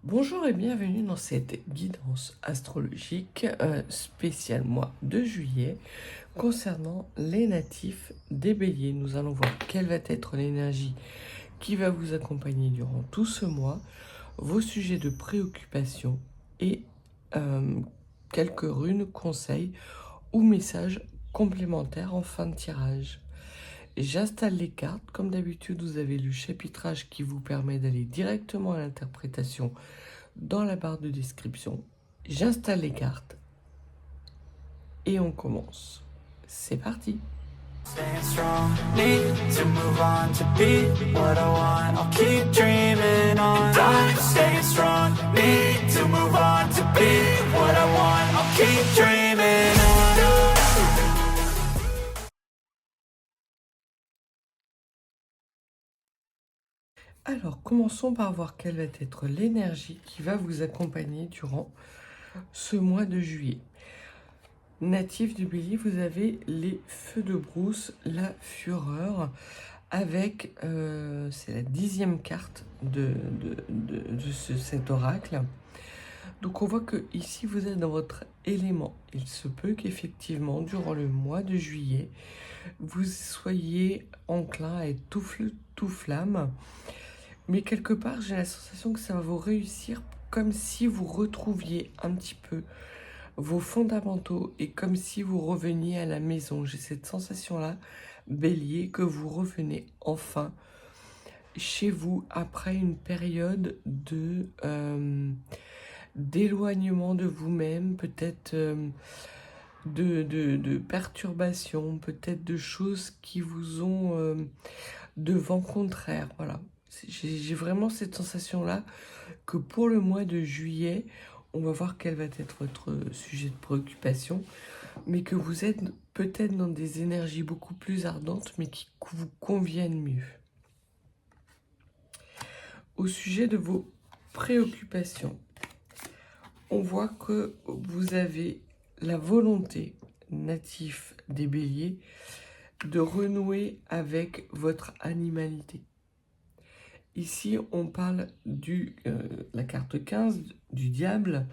Bonjour et bienvenue dans cette guidance astrologique spéciale mois de juillet concernant les natifs des béliers. Nous allons voir quelle va être l'énergie qui va vous accompagner durant tout ce mois, vos sujets de préoccupation et quelques runes, conseils ou messages complémentaires en fin de tirage. J'installe les cartes. Comme d'habitude, vous avez le chapitrage qui vous permet d'aller directement à l'interprétation dans la barre de description. J'installe les cartes et on commence. C'est parti. Staying strong, need to move on to be what I want. I'll keep dreaming on. And I'm staying strong, need to move on to be what I want. I'll keep dreaming on. Alors, commençons par voir quelle va être l'énergie qui va vous accompagner durant ce mois de juillet. Natif du Bélier, vous avez les feux de brousse, la fureur, avec, c'est la 10e carte de cet oracle. Donc on voit que ici vous êtes dans votre élément. Il se peut qu'effectivement, durant le mois de juillet, vous soyez enclin à être tout feu, tout flamme. Mais quelque part, j'ai la sensation que ça va vous réussir comme si vous retrouviez un petit peu vos fondamentaux et comme si vous reveniez à la maison. J'ai cette sensation-là, Bélier, que vous revenez enfin chez vous après une période de d'éloignement de vous-même, peut-être de perturbations, peut-être de choses qui vous ont de vent contraire. Voilà. J'ai vraiment cette sensation-là que pour le mois de juillet, on va voir quel va être votre sujet de préoccupation, mais que vous êtes peut-être dans des énergies beaucoup plus ardentes, mais qui vous conviennent mieux. Au sujet de vos préoccupations, on voit que vous avez la volonté, natif des béliers, de renouer avec votre animalité. Ici, on parle la carte 15, du diable,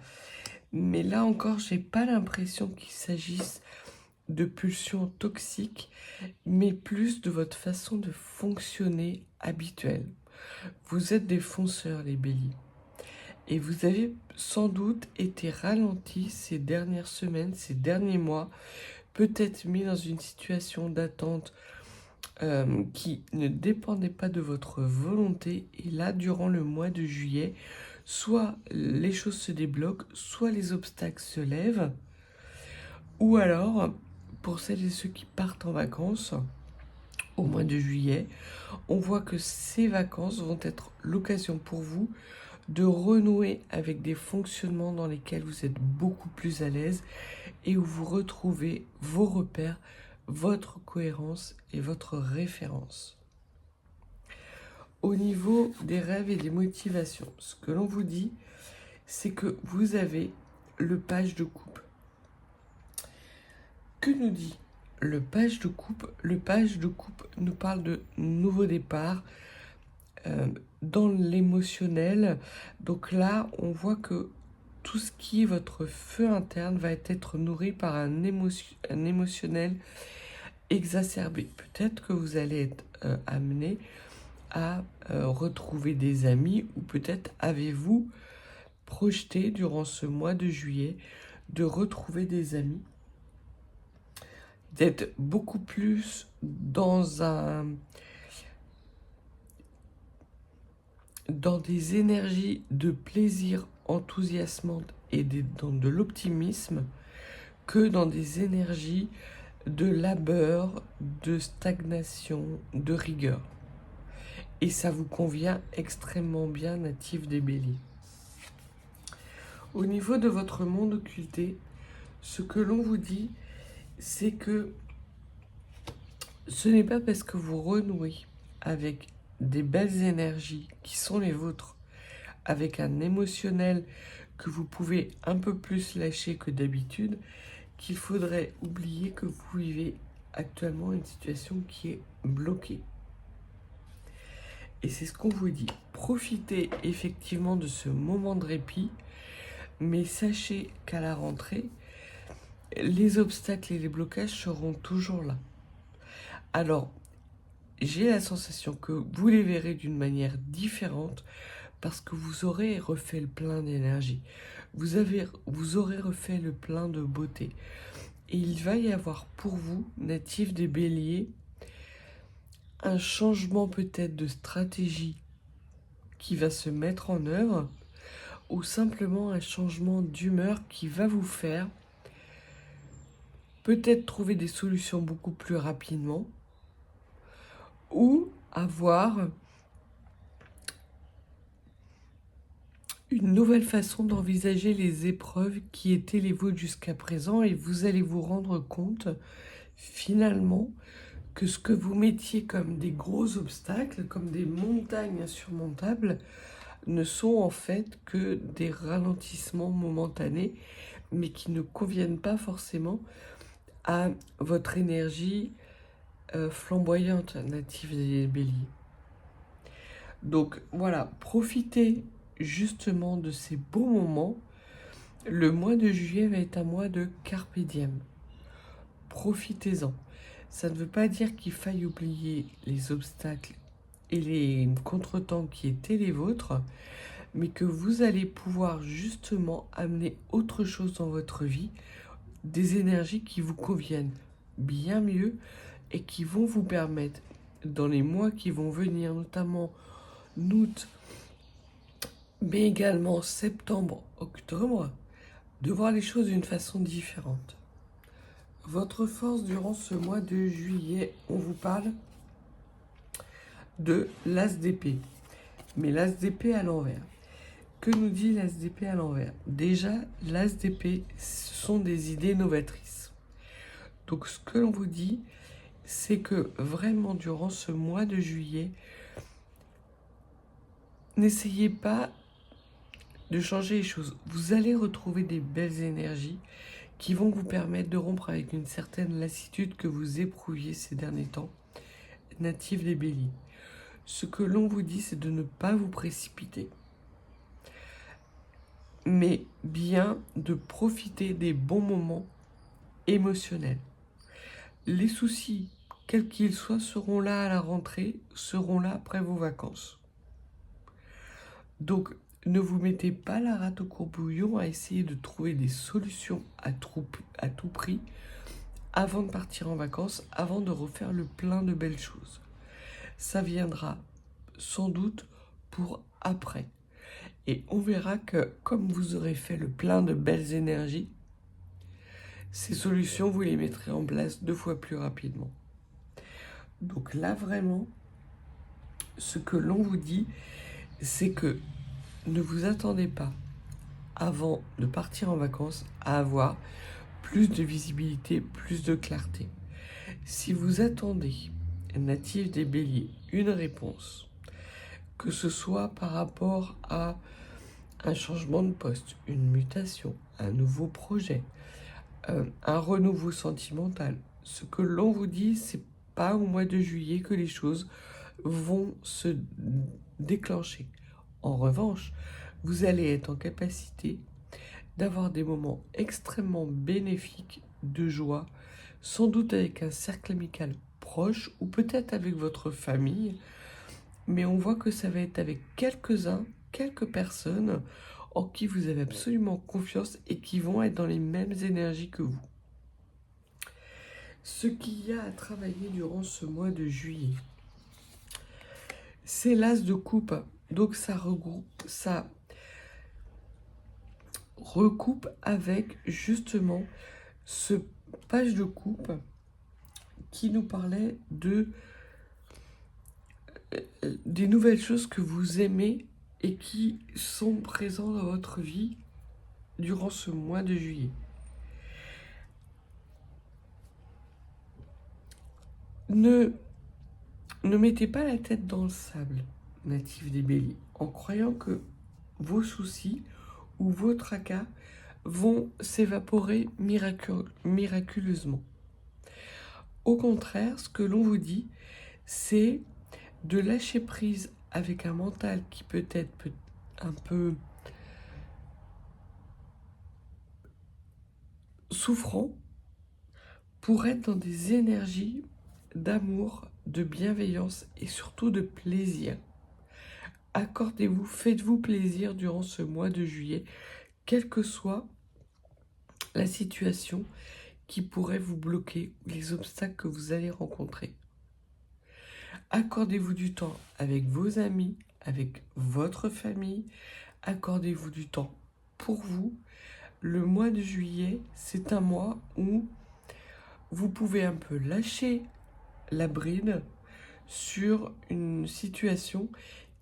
mais là encore, j'ai pas l'impression qu'il s'agisse de pulsions toxiques, mais plus de votre façon de fonctionner habituelle. Vous êtes des fonceurs, les béliers. Et vous avez sans doute été ralenti ces dernières semaines, ces derniers mois, peut-être mis dans une situation d'attente qui ne dépendait pas de votre volonté. Et là, durant le mois de juillet, soit les choses se débloquent, soit les obstacles se lèvent. Ou alors, pour celles et ceux qui partent en vacances, au mois de juillet, on voit que ces vacances vont être l'occasion pour vous de renouer avec des fonctionnements dans lesquels vous êtes beaucoup plus à l'aise et où vous retrouvez vos repères, votre cohérence et votre référence. Au niveau des rêves et des motivations, ce que l'on vous dit, c'est que vous avez le page de coupe. Que nous dit le page de coupe? Le page de coupe nous parle de nouveau départ, dans l'émotionnel. Donc là, on voit que tout ce qui est votre feu interne va être nourri par un émotionnel exacerbé. Peut-être que vous allez être amené à retrouver des amis, ou peut-être avez-vous projeté durant ce mois de juillet de retrouver des amis, d'être beaucoup plus dans des énergies de plaisir enthousiasmante et dans de l'optimisme, que dans des énergies de labeur, de stagnation, de rigueur. Et ça vous convient extrêmement bien, natif des béliers. Au niveau de votre monde occulté, ce que l'on vous dit, c'est que ce n'est pas parce que vous renouez avec des belles énergies qui sont les vôtres, avec un émotionnel que vous pouvez un peu plus lâcher que d'habitude, qu'il faudrait oublier que vous vivez actuellement une situation qui est bloquée. Et c'est ce qu'on vous dit. Profitez effectivement de ce moment de répit, mais sachez qu'à la rentrée, les obstacles et les blocages seront toujours là. Alors, j'ai la sensation que vous les verrez d'une manière différente parce que vous aurez refait le plein d'énergie. Vous aurez refait le plein de beauté. Et il va y avoir pour vous, natifs des béliers, un changement peut-être de stratégie qui va se mettre en œuvre ou simplement un changement d'humeur qui va vous faire peut-être trouver des solutions beaucoup plus rapidement ou avoir une nouvelle façon d'envisager les épreuves qui étaient les vôtres jusqu'à présent et vous allez vous rendre compte finalement que ce que vous mettiez comme des gros obstacles, comme des montagnes insurmontables, ne sont en fait que des ralentissements momentanés, mais qui ne conviennent pas forcément à votre énergie flamboyante native des béliers. Donc voilà, profitez justement de ces beaux moments. Le mois de juillet va être un mois de carpe diem. Profitez-en. Ça ne veut pas dire qu'il faille oublier les obstacles et les contretemps qui étaient les vôtres, mais que vous allez pouvoir justement amener autre chose dans votre vie, des énergies qui vous conviennent bien mieux et qui vont vous permettre, dans les mois qui vont venir, notamment août, mais également septembre, octobre, de voir les choses d'une façon différente. Votre force durant ce mois de juillet, on vous parle de l'as d'épée. Mais l'as d'épée à l'envers. Que nous dit l'as d'épée à l'envers? Déjà, l'as d'épée, ce sont des idées novatrices. Donc ce que l'on vous dit, c'est que vraiment durant ce mois de juillet, n'essayez pas de changer les choses. Vous allez retrouver des belles énergies qui vont vous permettre de rompre avec une certaine lassitude que vous éprouviez ces derniers temps, native des béliers. Ce que l'on vous dit, c'est de ne pas vous précipiter, mais bien de profiter des bons moments émotionnels. Les soucis, quels qu'ils soient, seront là à la rentrée, seront là après vos vacances. Donc, ne vous mettez pas la rate au courbouillon à essayer de trouver des solutions à tout prix avant de partir en vacances, avant de refaire le plein de belles choses. Ça viendra sans doute pour après. Et on verra que comme vous aurez fait le plein de belles énergies, ces solutions, vous les mettrez en place 2 fois plus rapidement. Donc là, vraiment, ce que l'on vous dit, c'est que ne vous attendez pas, avant de partir en vacances, à avoir plus de visibilité, plus de clarté. Si vous attendez, natif des béliers, une réponse, que ce soit par rapport à un changement de poste, une mutation, un nouveau projet, un renouveau sentimental, ce que l'on vous dit, c'est pas au mois de juillet que les choses vont se déclencher. En revanche, vous allez être en capacité d'avoir des moments extrêmement bénéfiques de joie, sans doute avec un cercle amical proche ou peut-être avec votre famille, mais on voit que ça va être avec quelques personnes en qui vous avez absolument confiance et qui vont être dans les mêmes énergies que vous. Ce qu'il y a à travailler durant ce mois de juillet, c'est l'as de coupe. Donc ça recoupe avec justement ce page de coupe qui nous parlait des nouvelles choses que vous aimez et qui sont présentes dans votre vie durant ce mois de juillet. Ne mettez pas la tête dans le sable, natif des béliers, en croyant que vos soucis ou vos tracas vont s'évaporer miraculeusement. Au contraire, ce que l'on vous dit, c'est de lâcher prise avec un mental qui peut être un peu souffrant, pour être dans des énergies d'amour, de bienveillance et surtout de plaisir. Accordez-vous, faites-vous plaisir durant ce mois de juillet, quelle que soit la situation qui pourrait vous bloquer, les obstacles que vous allez rencontrer. Accordez-vous du temps avec vos amis, avec votre famille, accordez-vous du temps pour vous. Le mois de juillet, c'est un mois où vous pouvez un peu lâcher la bride sur une situation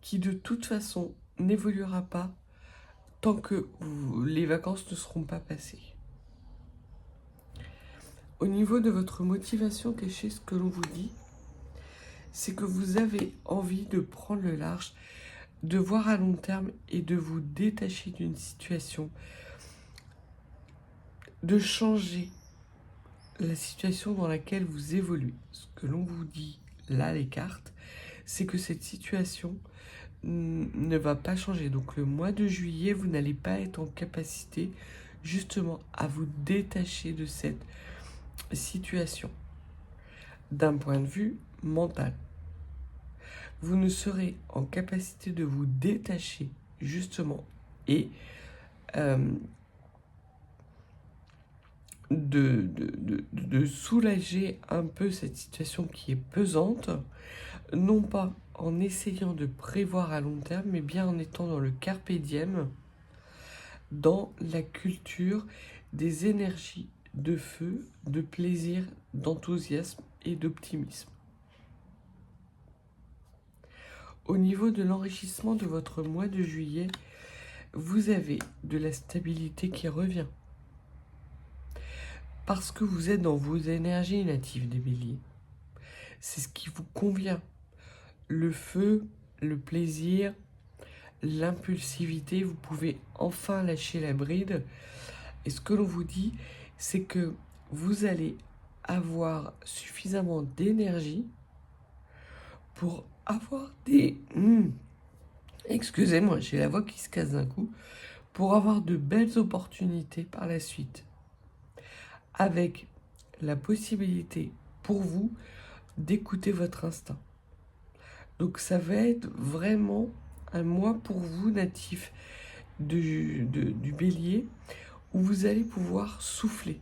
qui de toute façon n'évoluera pas tant que les vacances ne seront pas passées. Au niveau de votre motivation cachée, ce que l'on vous dit, c'est que vous avez envie de prendre le large, de voir à long terme et de vous détacher d'une situation, de changer la situation dans laquelle vous évoluez. Ce que l'on vous dit là, les cartes, c'est que cette situation ne va pas changer. Donc le mois de juillet, vous n'allez pas être en capacité justement à vous détacher de cette situation d'un point de vue mental. Vous ne serez en capacité de vous détacher justement et de soulager un peu cette situation qui est pesante, non pas en essayant de prévoir à long terme, mais bien en étant dans le carpe diem, dans la culture des énergies de feu, de plaisir, d'enthousiasme et d'optimisme. Au niveau de l'enrichissement de votre mois de juillet, vous avez de la stabilité qui revient. Parce que vous êtes dans vos énergies natives des béliers. C'est ce qui vous convient. Le feu, le plaisir, l'impulsivité, vous pouvez enfin lâcher la bride. Et ce que l'on vous dit, c'est que vous allez avoir suffisamment d'énergie pour avoir des... Excusez-moi, j'ai la voix qui se casse d'un coup. Pour avoir de belles opportunités par la suite. Avec la possibilité pour vous d'écouter votre instinct. Donc ça va être vraiment un mois pour vous, natif du bélier, où vous allez pouvoir souffler,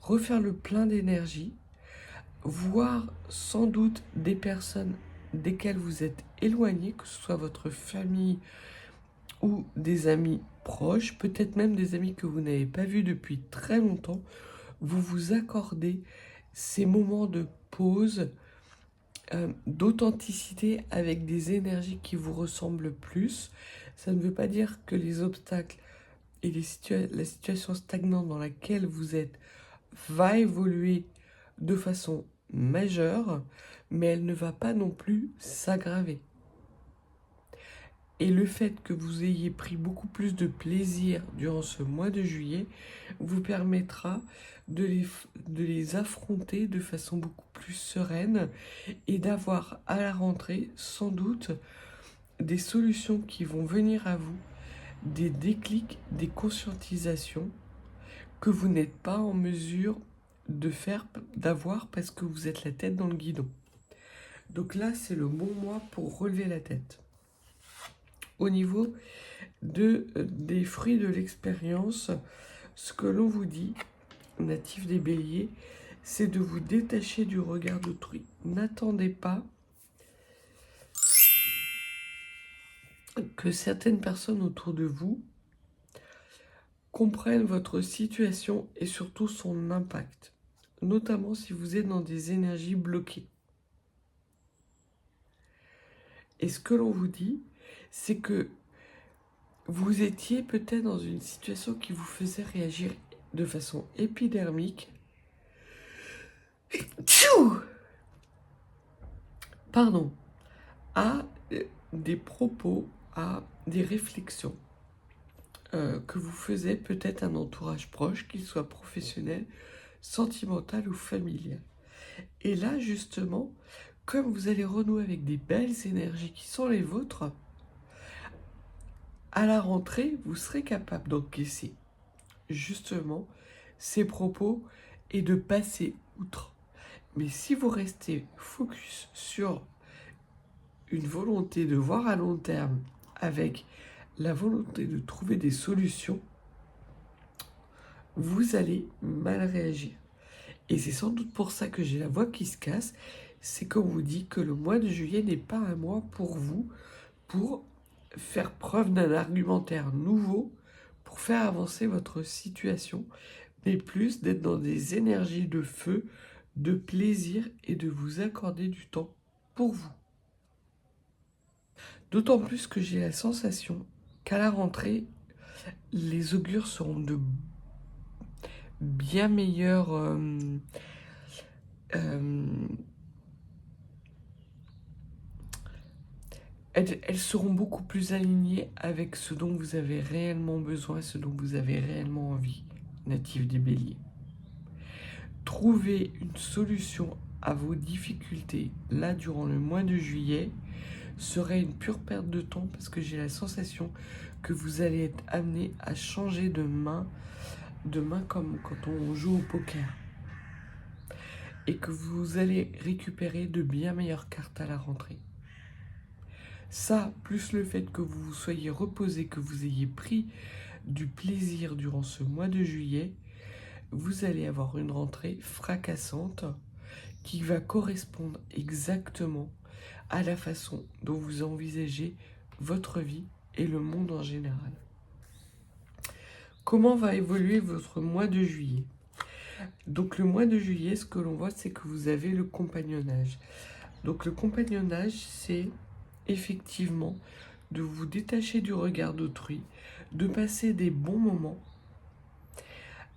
refaire le plein d'énergie, voir sans doute des personnes desquelles vous êtes éloigné, que ce soit votre famille ou des amis proches, peut-être même des amis que vous n'avez pas vus depuis très longtemps. Vous vous accordez ces moments de pause, d'authenticité avec des énergies qui vous ressemblent plus. Ça ne veut pas dire que les obstacles et la situation stagnante dans laquelle vous êtes va évoluer de façon majeure, mais elle ne va pas non plus s'aggraver. Et le fait que vous ayez pris beaucoup plus de plaisir durant ce mois de juillet vous permettra de les affronter de façon beaucoup plus sereine et d'avoir à la rentrée sans doute des solutions qui vont venir à vous, des déclics, des conscientisations que vous n'êtes pas en mesure d'avoir parce que vous êtes la tête dans le guidon. Donc là, c'est le bon mois pour relever la tête. Au niveau des fruits de l'expérience, ce que l'on vous dit, natif des béliers, c'est de vous détacher du regard d'autrui. N'attendez pas que certaines personnes autour de vous comprennent votre situation et surtout son impact, notamment si vous êtes dans des énergies bloquées. Et ce que l'on vous dit, c'est que vous étiez peut-être dans une situation qui vous faisait réagir de façon épidermique. À des propos, à des réflexions que vous faisait peut-être un entourage proche, qu'il soit professionnel, sentimental ou familial. Et là, justement, comme vous allez renouer avec des belles énergies qui sont les vôtres, à la rentrée, vous serez capable d'encaisser justement ces propos et de passer outre. Mais si vous restez focus sur une volonté de voir à long terme avec la volonté de trouver des solutions, vous allez mal réagir. Et c'est sans doute pour ça que j'ai la voix qui se casse. C'est qu'on vous dit que le mois de juillet n'est pas un mois pour vous, pour faire preuve d'un argumentaire nouveau, pour faire avancer votre situation, mais plus d'être dans des énergies de feu, de plaisir et de vous accorder du temps pour vous. D'autant plus que j'ai la sensation qu'à la rentrée, les augures seront de bien meilleurs elles seront beaucoup plus alignées avec ce dont vous avez réellement besoin, ce dont vous avez réellement envie, natif des béliers. Trouver une solution à vos difficultés, là, durant le mois de juillet, serait une pure perte de temps parce que j'ai la sensation que vous allez être amené à changer de main comme quand on joue au poker. Et que vous allez récupérer de bien meilleures cartes à la rentrée. Ça, plus le fait que vous vous soyez reposé, que vous ayez pris du plaisir durant ce mois de juillet, vous allez avoir une rentrée fracassante qui va correspondre exactement à la façon dont vous envisagez votre vie et le monde en général. Comment va évoluer votre mois de juillet ? Donc le mois de juillet, ce que l'on voit, c'est que vous avez le compagnonnage. Donc le compagnonnage, c'est effectivement de vous détacher du regard d'autrui, de passer des bons moments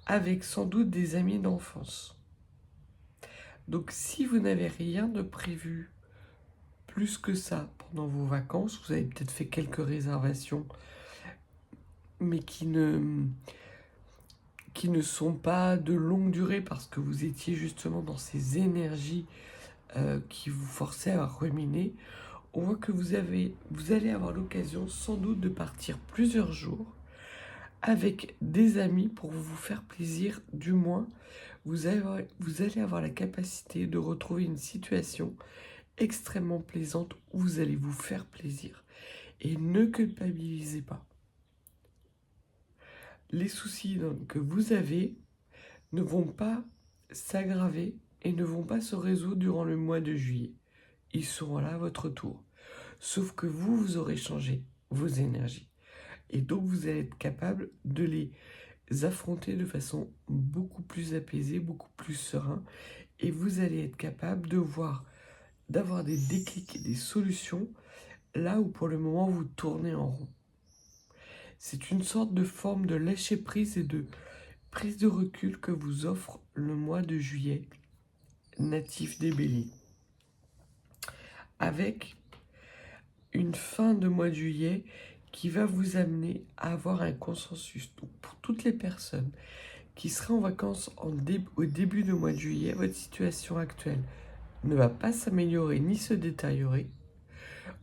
avec sans doute des amis d'enfance. Donc si vous n'avez rien de prévu plus que ça pendant vos vacances, vous avez peut-être fait quelques réservations, mais qui ne sont pas de longue durée parce que vous étiez justement dans ces énergies qui vous forçaient à ruminer, on voit que vous allez avoir l'occasion sans doute de partir plusieurs jours avec des amis pour vous faire plaisir. Du moins, vous allez avoir la capacité de retrouver une situation extrêmement plaisante où vous allez vous faire plaisir. Et ne culpabilisez pas. Les soucis que vous avez ne vont pas s'aggraver et ne vont pas se résoudre durant le mois de juillet. Ils seront là à votre tour. Sauf que vous aurez changé vos énergies. Et donc, vous allez être capable de les affronter de façon beaucoup plus apaisée, beaucoup plus serein. Et vous allez être capable d'avoir des déclics et des solutions là où pour le moment vous tournez en rond. C'est une sorte de forme de lâcher prise et de prise de recul que vous offre le mois de juillet, natif des béliers. Avec une fin de mois de juillet qui va vous amener à avoir un consensus. Donc pour toutes les personnes qui seraient en vacances au début du mois de juillet, votre situation actuelle ne va pas s'améliorer ni se détériorer.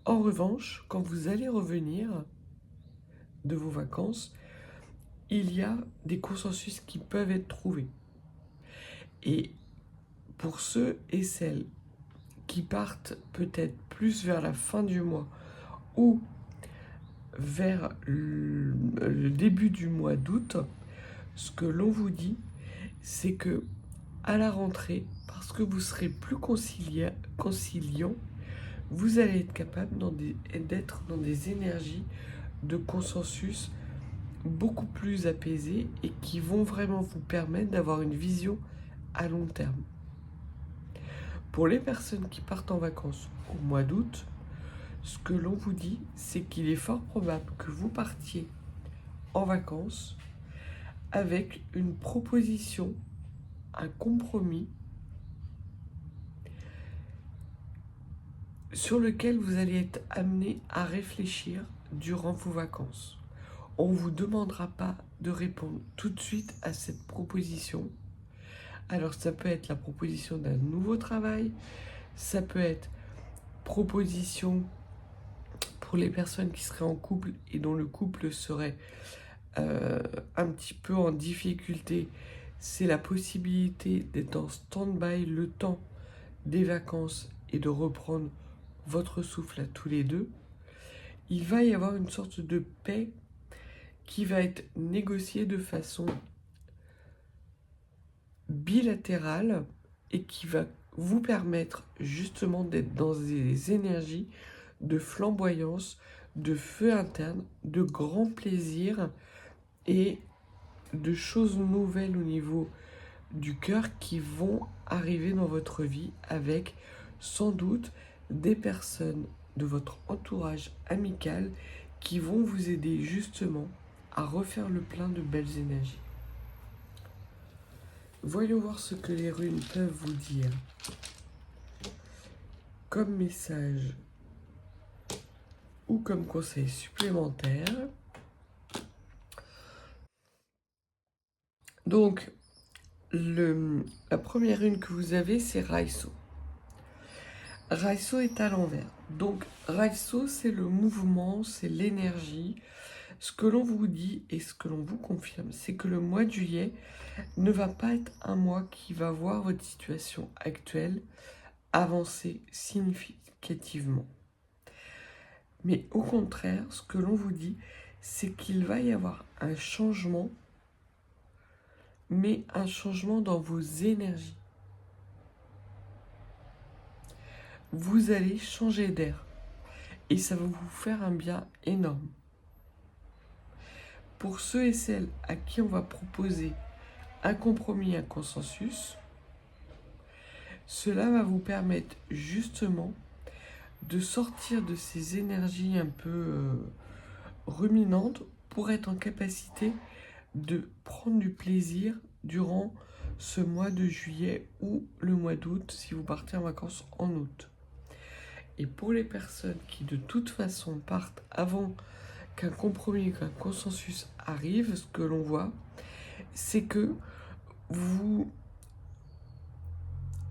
En revanche, quand vous allez revenir de vos vacances, il y a des consensus qui peuvent être trouvés. Et pour ceux et celles qui partent peut-être plus vers la fin du mois ou vers le début du mois d'août, ce que l'on vous dit, c'est que à la rentrée, parce que vous serez plus conciliant, vous allez être capable d'être dans des énergies de consensus beaucoup plus apaisées et qui vont vraiment vous permettre d'avoir une vision à long terme. Pour les personnes qui partent en vacances au mois d'août, ce que l'on vous dit, c'est qu'il est fort probable que vous partiez en vacances avec une proposition, un compromis sur lequel vous allez être amené à réfléchir durant vos vacances. On ne vous demandera pas de répondre tout de suite à cette proposition. Alors ça peut être la proposition d'un nouveau travail, ça peut être proposition pour les personnes qui seraient en couple et dont le couple serait un petit peu en difficulté, c'est la possibilité d'être en stand-by le temps des vacances et de reprendre votre souffle à tous les deux. Il va y avoir une sorte de paix qui va être négociée de façon bilatérale et qui va vous permettre justement d'être dans des énergies de flamboyance, de feu interne, de grand plaisir et de choses nouvelles au niveau du cœur qui vont arriver dans votre vie avec sans doute des personnes de votre entourage amical qui vont vous aider justement à refaire le plein de belles énergies. Voyons voir ce que les runes peuvent vous dire comme message ou comme conseil supplémentaire. Donc, la première rune que vous avez, c'est Raiso. Raiso est à l'envers. Donc, Raiso, c'est le mouvement, c'est l'énergie. Ce que l'on vous dit et ce que l'on vous confirme, c'est que le mois de juillet ne va pas être un mois qui va voir votre situation actuelle avancer significativement. Mais au contraire, ce que l'on vous dit, c'est qu'il va y avoir un changement, mais un changement dans vos énergies. Vous allez changer d'air et ça va vous faire un bien énorme. Pour ceux et celles à qui on va proposer un compromis, un consensus, cela va vous permettre justement de sortir de ces énergies un peu ruminantes pour être en capacité de prendre du plaisir durant ce mois de juillet ou le mois d'août si vous partez en vacances en août. Et pour les personnes qui de toute façon partent avant qu'un compromis, qu'un consensus arrive, ce que l'on voit, c'est que vous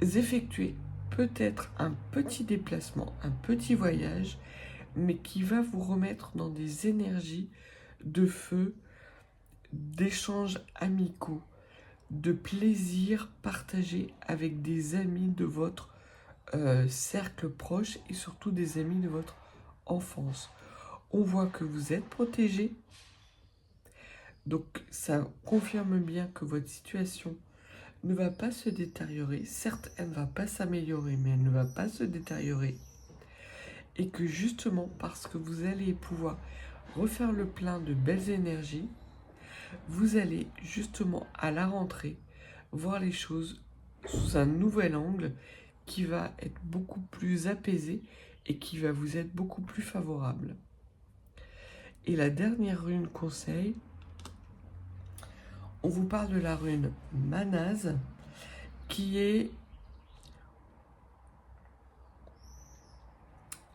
effectuez peut-être un petit déplacement, un petit voyage, mais qui va vous remettre dans des énergies de feu, d'échanges amicaux, de plaisir partagé avec des amis de votre cercle proche et surtout des amis de votre enfance. On voit que vous êtes protégé, donc ça confirme bien que votre situation ne va pas se détériorer. Certes, elle ne va pas s'améliorer, mais elle ne va pas se détériorer. Et que justement, parce que vous allez pouvoir refaire le plein de belles énergies, vous allez justement à la rentrée voir les choses sous un nouvel angle qui va être beaucoup plus apaisé et qui va vous être beaucoup plus favorable. Et la dernière rune conseil, on vous parle de la rune Manaz, qui est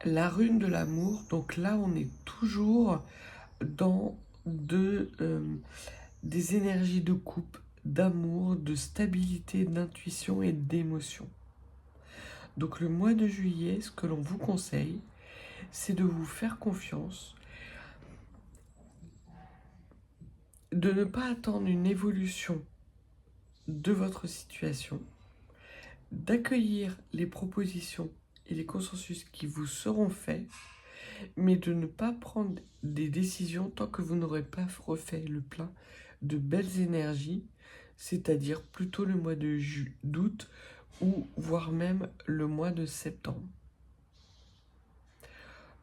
la rune de l'amour. Donc là, on est toujours dans des énergies de couple, d'amour, de stabilité, d'intuition et d'émotion. Donc le mois de juillet, ce que l'on vous conseille, c'est de vous faire confiance, de ne pas attendre une évolution de votre situation, d'accueillir les propositions et les consensus qui vous seront faits, mais de ne pas prendre des décisions tant que vous n'aurez pas refait le plein de belles énergies, c'est-à-dire plutôt le mois d'août ou voire même le mois de septembre.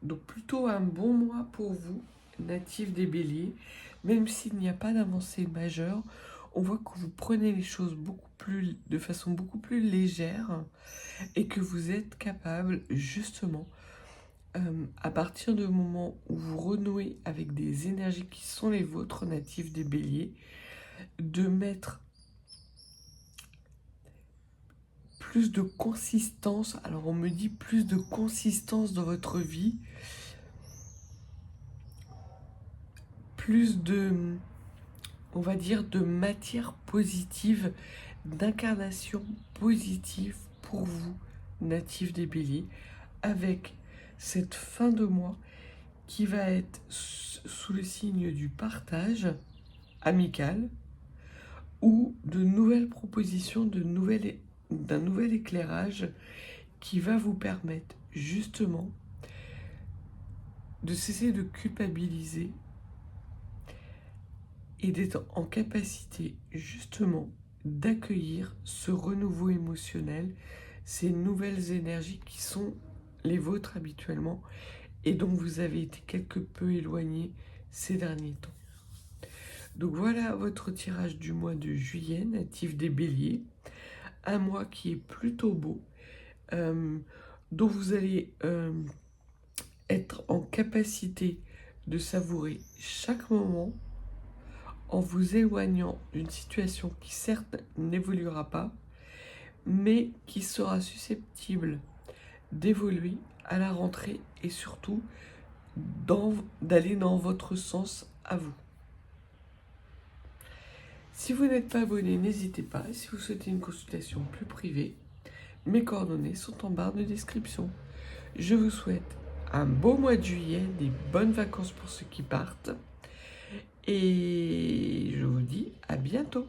Donc plutôt un bon mois pour vous, natifs des béliers, même s'il n'y a pas d'avancée majeure, on voit que vous prenez les choses de façon beaucoup plus légère et que vous êtes capable justement, à partir du moment où vous renouez avec des énergies qui sont les vôtres, natifs des béliers, de mettre plus de consistance. Alors on me dit plus de consistance dans votre vie, plus de, on va dire, de matière positive, d'incarnation positive pour vous, natifs des béliers, avec cette fin de mois qui va être sous le signe du partage amical ou de nouvelles propositions, d'un nouvel éclairage qui va vous permettre justement de cesser de culpabiliser et d'être en capacité justement d'accueillir ce renouveau émotionnel, ces nouvelles énergies qui sont les vôtres habituellement et dont vous avez été quelque peu éloigné ces derniers temps. Donc voilà votre tirage du mois de juillet, natif des Béliers, un mois qui est plutôt beau, dont vous allez être en capacité de savourer chaque moment en vous éloignant d'une situation qui certes n'évoluera pas, mais qui sera susceptible d'évoluer à la rentrée et surtout d'aller dans votre sens à vous. Si vous n'êtes pas abonné, n'hésitez pas. Si vous souhaitez une consultation plus privée, mes coordonnées sont en barre de description. Je vous souhaite un beau mois de juillet, des bonnes vacances pour ceux qui partent. Et je vous dis à bientôt.